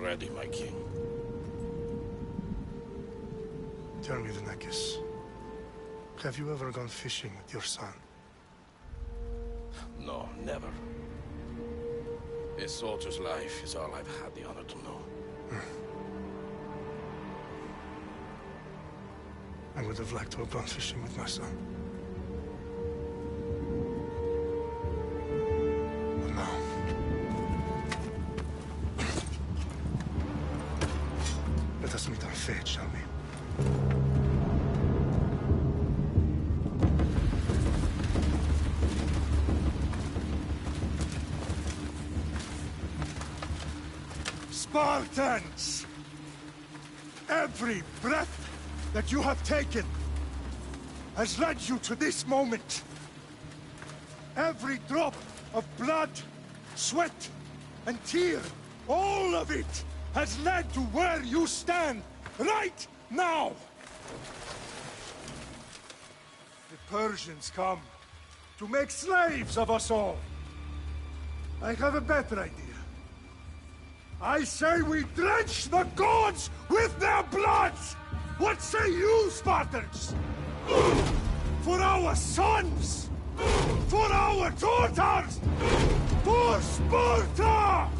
ready, my king. Tell me, the Nekis. Have you ever gone fishing with your son? No, never. A soldier's life is all I've had the honor to know. I would have liked to have gone fishing with my son. But no. Let us meet our fate, shall we? Spartans! Every breath that you have taken has led you to this moment. Every drop of blood, sweat, and tear, all of it has led to where you stand right now. The Persians come to make slaves of us all. I have a better idea. I say we drench the gods with their blood! What say you, Spartans? For our sons! For our daughters! For Sparta!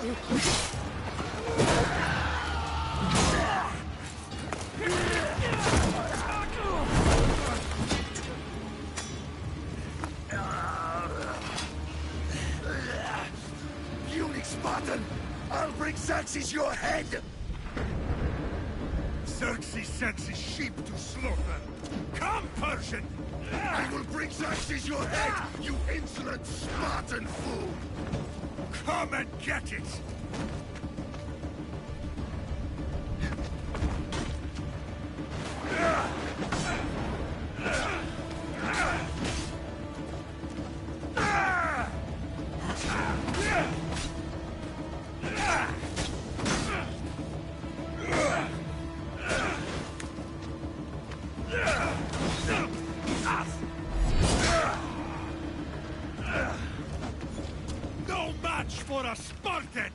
Unique Spartan! I'll bring Xerxes your head! Xerxes sends his sheep to slaughter. Come, Persian! I will bring Xerxes your head, you insolent Spartan fool! Come and get it! No match for a Spartan!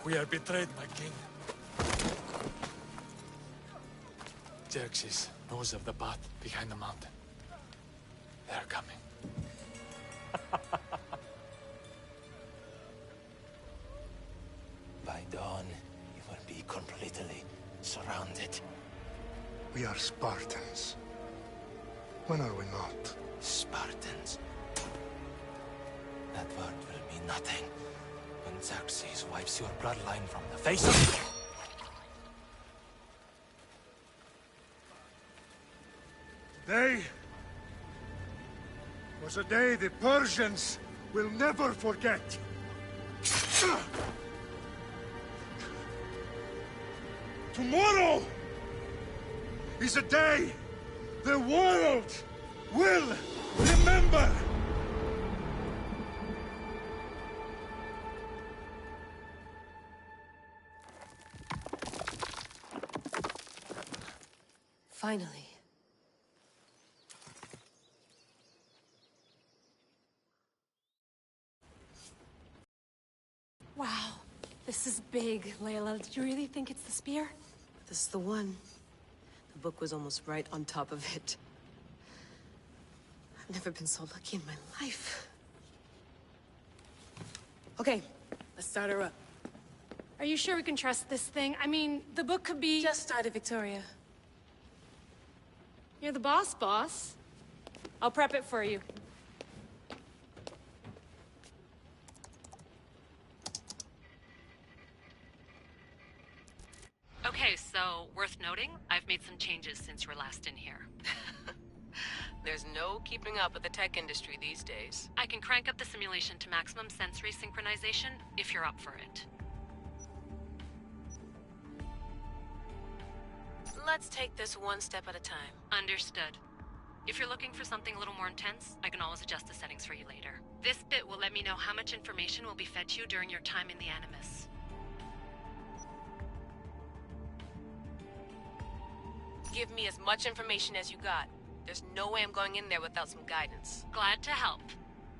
We are betrayed, my king. Xerxes knows of the path behind the mountain. They are coming. By dawn, you will be completely surrounded. We are Spartans. When are we not? Spartans. That word will mean nothing when Xerxes wipes your bloodline from the face of... Today was a day the Persians will never forget. Tomorrow is a day the world will remember. Finally. Wow, this is big, Layla. Did you really think it's the spear? This is the one. The book was almost right on top of it. I've never been so lucky in my life. Okay, let's start her up. Are you sure we can trust this thing? I mean, the book could be... Just started, Victoria. You're the boss. I'll prep it for you. Okay, so worth noting, I've made some changes since you were last in here. There's no keeping up with the tech industry these days. I can crank up the simulation to maximum sensory synchronization if you're up for it. Let's take this one step at a time. Understood. If you're looking for something a little more intense, I can always adjust the settings for you later. This bit will let me know how much information will be fed to you during your time in the Animus. Give me as much information as you got. There's no way I'm going in there without some guidance. Glad to help.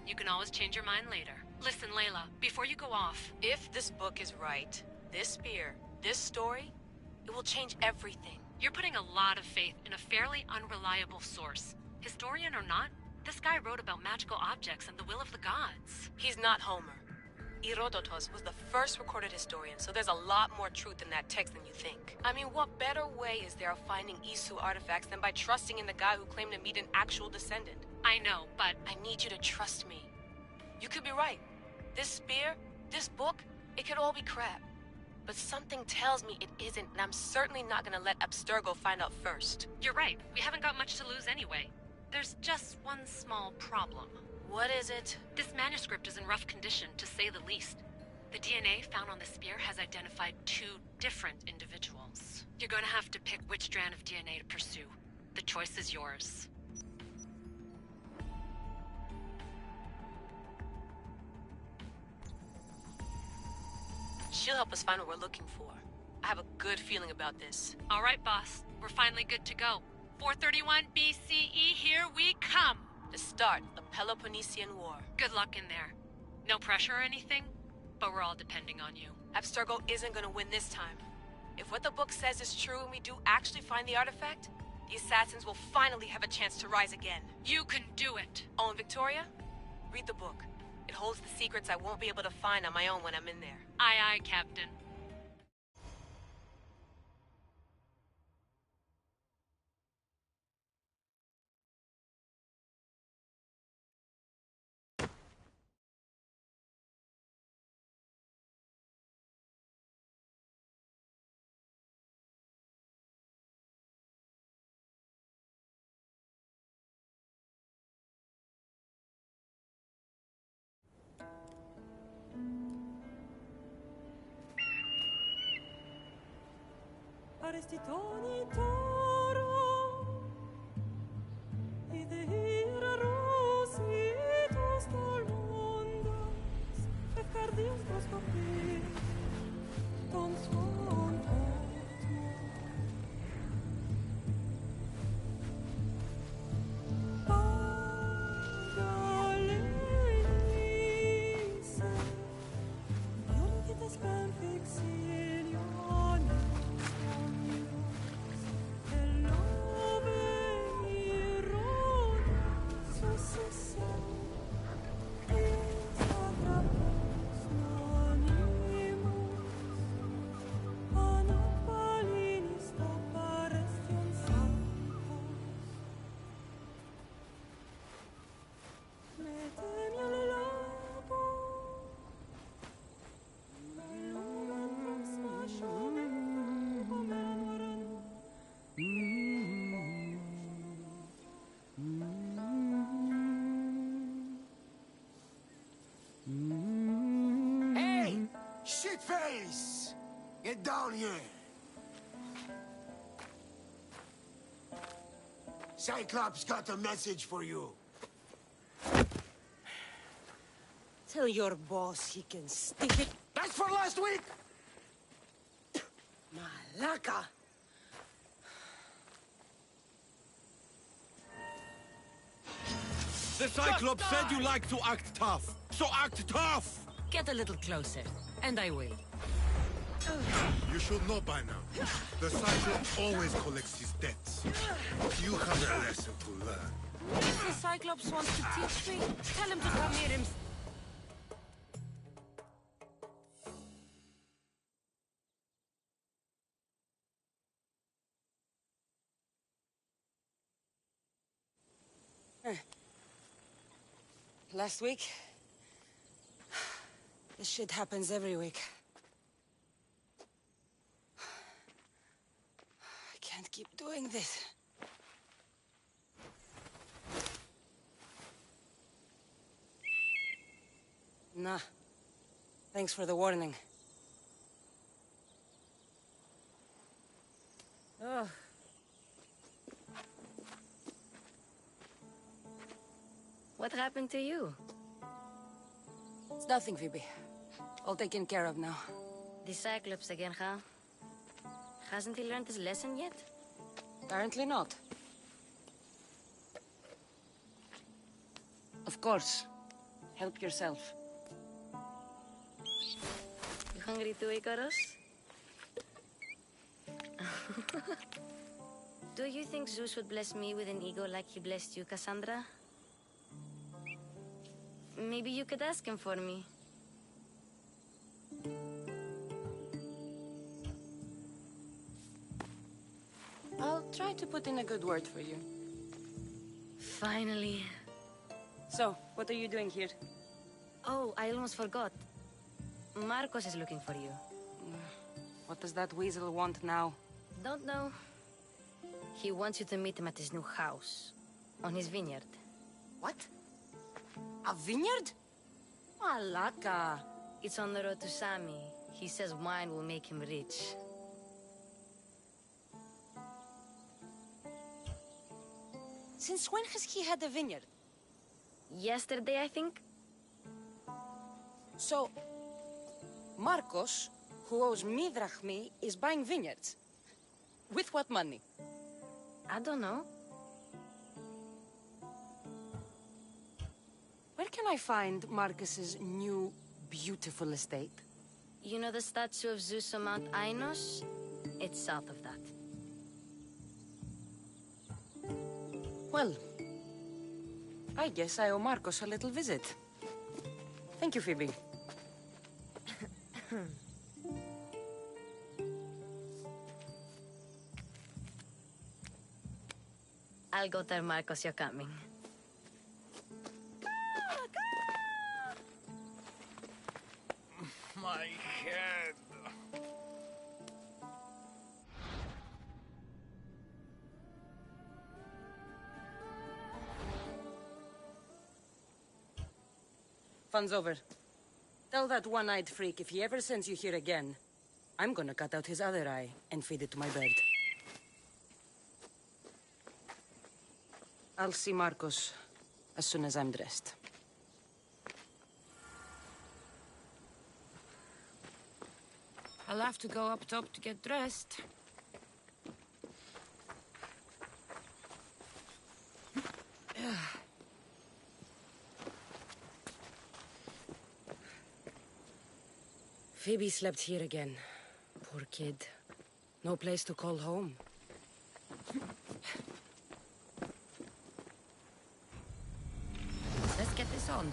You can always change your mind later. Listen, Layla, before you go off... If this book is right, this spear, this story, it will change everything. You're putting a lot of faith in a fairly unreliable source. Historian or not, this guy wrote about magical objects and the will of the gods. He's not Homer. Herodotus was the first recorded historian, so there's a lot more truth in that text than you think. I mean, what better way is there of finding Isu artifacts than by trusting in the guy who claimed to meet an actual descendant? I know, but... I need you to trust me. You could be right. This spear, this book, it could all be crap. But something tells me it isn't, and I'm certainly not gonna let Abstergo find out first. You're right. We haven't got much to lose anyway. There's just one small problem. What is it? This manuscript is in rough condition, to say the least. The DNA found on the spear has identified 2 different individuals. You're gonna have to pick which strand of DNA to pursue. The choice is yours. She'll help us find what we're looking for. I have a good feeling about this. All right, boss. We're finally good to go. 431 BCE, here we come! To start the Peloponnesian War. Good luck in there. No pressure or anything, but we're all depending on you. Abstergo isn't gonna win this time. If what the book says is true and we do actually find the artifact, the assassins will finally have a chance to rise again. You can do it! Oh, and Victoria? Read the book. It holds the secrets I won't be able to find on my own when I'm in there. Aye, aye, Captain. Arestitoni toro, idehira rositos tolmondas, fefcardios proscopir, ton suon Pagalenise, non che te spam fixilione. Shitface! Get down here! Cyclops got a message for you. Tell your boss he can stick it. That's for last week! Malaka! The Cyclops said you like to act tough, so act tough! Get a little closer, and I will. You should know by now. The Cyclops always collects his debts. You have a lesson to learn. If the Cyclops wants to teach me, tell him to come near him. Last week? This shit happens every week. I can't keep doing this. Nah. Thanks for the warning. Oh. What happened to you? It's nothing, Phoebe. All taken care of now. The Cyclops again, huh? Hasn't he learned his lesson yet? Apparently not. Of course. Help yourself. You hungry too, Icarus? Do you think Zeus would bless me with an ego like he blessed you, Cassandra? Maybe you could ask him for me. I'll try to put in a good word for you. Finally. So, what are you doing here? Oh, I almost forgot. Marcos is looking for you. What does that weasel want now? Don't know. He wants you to meet him at his new house. On his vineyard. What? A vineyard? Malaka. It's on the road to Sami. He says wine will make him rich. Since when has he had a vineyard? Yesterday, I think. So, Marcos, who owes me drachmi, is buying vineyards. With what money? I don't know. Where can I find Marcus's new, beautiful estate? You know the statue of Zeus on Mount Ainos? It's south of that. Well, I guess I owe Marcus a little visit. Thank you, Phoebe. I'll go tell Marcos you're coming. My head. Fun's over. Tell that one-eyed freak if he ever sends you here again, I'm gonna cut out his other eye and feed it to my bird. I'll see Marcos as soon as I'm dressed. I'll have to go up top to get dressed. Phoebe slept here again. Poor kid. No place to call home. Let's get this on.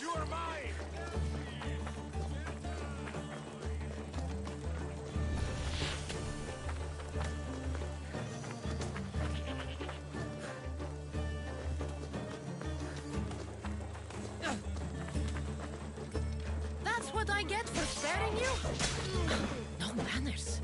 You are mine! That's what I get for sparing you? No manners.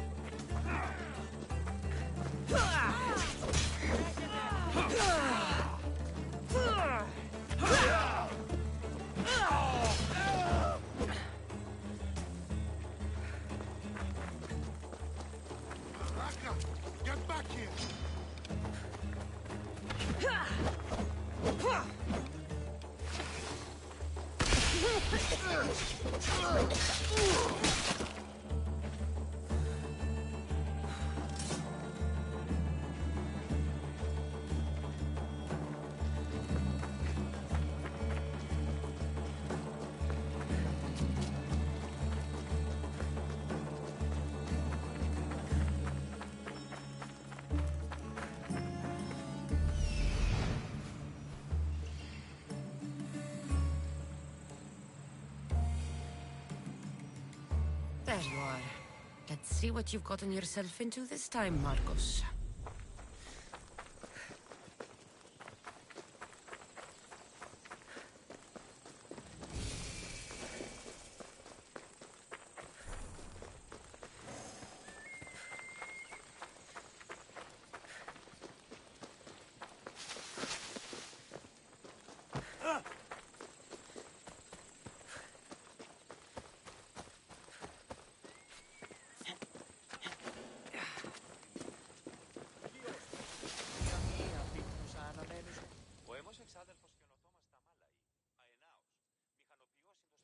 Raka, get back here! There you are. Let's see what you've gotten yourself into this time, Marcos.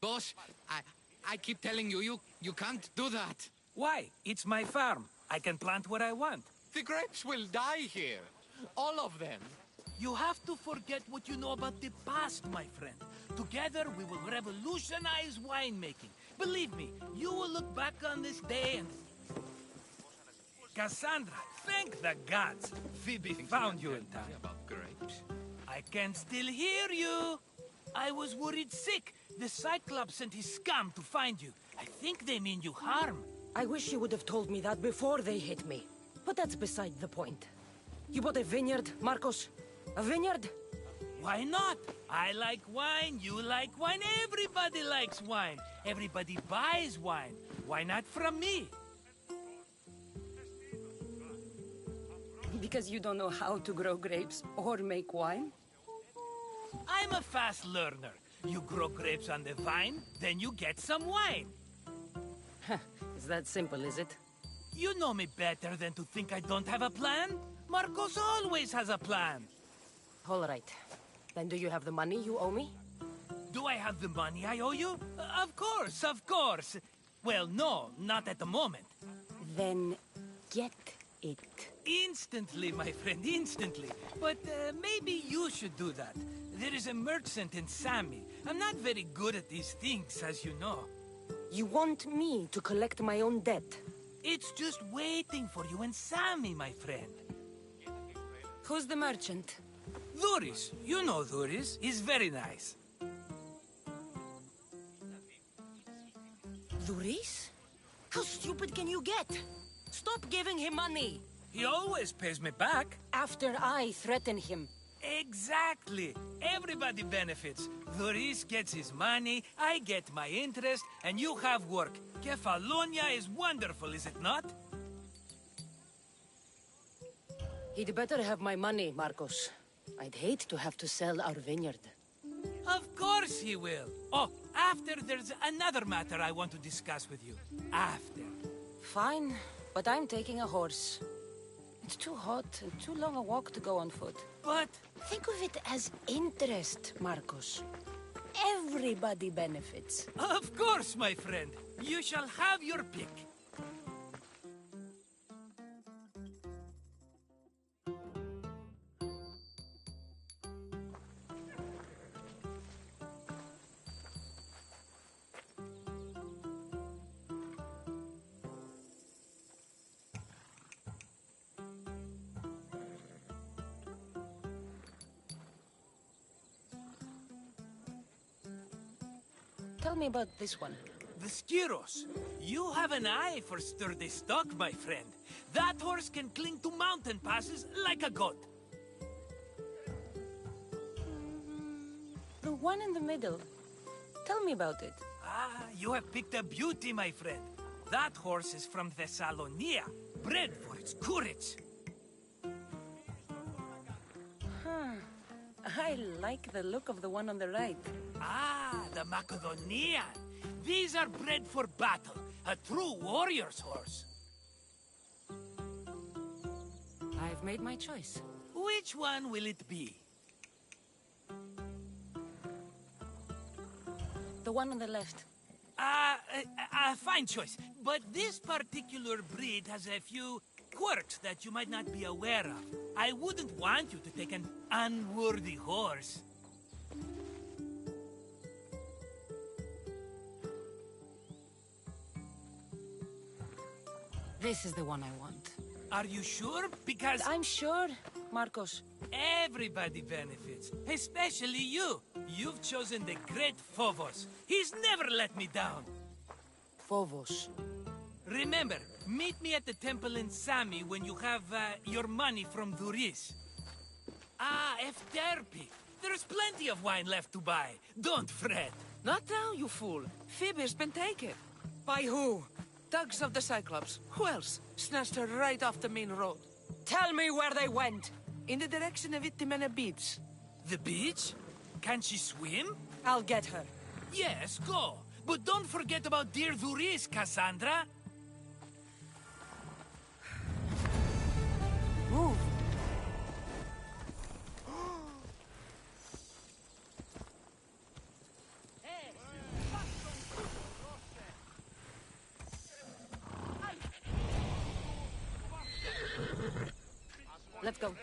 Boss, I keep telling you, you can't do that. Why? It's my farm. I can plant what I want. The grapes will die here. All of them. You have to forget what you know about the past, my friend. Together, we will revolutionize winemaking. Believe me, you will look back on this day and... Cassandra, thank the gods. Phoebe found you in time. About grapes. I can still hear you. I was worried sick. The Cyclops sent his scum to find you. I think they mean you harm. I wish you would have told me that before they hit me. But that's beside the point. You bought a vineyard, Marcos? A vineyard? Why not? I like wine, you like wine, everybody likes wine. Everybody buys wine. Why not from me? Because you don't know how to grow grapes or make wine? I'm a fast learner. You grow grapes on the vine, then you get some wine. It's that simple, is it? You know me better than to think I don't have a plan. Marcos always has a plan. All right. Then do you have the money you owe me? Do I have the money I owe you? Of course, of course. Well, no, not at the moment. Then get it. Instantly, my friend, instantly. But maybe you should do that. There is a merchant in Sammy. I'm not very good at these things, as you know. You want me to collect my own debt? It's just waiting for you and Sammy, my friend. Who's the merchant? Duris. You know Duris. He's very nice. Duris? How stupid can you get? Stop giving him money! He always pays me back. After I threaten him. Exactly. Everybody benefits. Duris gets his money, I get my interest, and you have work. Kefalonia is wonderful, is it not? He'd better have my money, Marcos. I'd hate to have to sell our vineyard. Of course he will. Oh, after there's another matter I want to discuss with you. After. Fine, but I'm taking a horse. It's too hot and too long a walk to go on foot. But... think of it as interest, Marcos. Everybody benefits. Of course, my friend. You shall have your pick. Tell me about this one. The Skiros. You have an eye for sturdy stock, my friend. That horse can cling to mountain passes like a goat. The one in the middle. Tell me about it. Ah, you have picked a beauty, my friend. That horse is from Thessalonia, bred for its courage. I like the look of the one on the right. Ah, the Macedonian. These are bred for battle. A true warrior's horse. I've made my choice. Which one will it be? The one on the left. Fine choice. But this particular breed has a few quirks that you might not be aware of. I wouldn't want you to take an unworthy horse. This is the one I want. Are you sure? Because... I'm sure, Marcos. Everybody benefits, especially you. You've chosen the great Phobos. He's never let me down. Phobos. Remember, meet me at the temple in Sami when you have your money from Duris. Ah, Efterpi. There's plenty of wine left to buy. Don't fret. Not now, you fool. Phoebe's been taken. By who? Thugs of the Cyclops. Who else? Snatched her right off the main road. Tell me where they went. In the direction of Itimena Beach. The beach? Can she swim? I'll get her. Yes, go. But don't forget about dear Duris, Cassandra. Move. Let's go.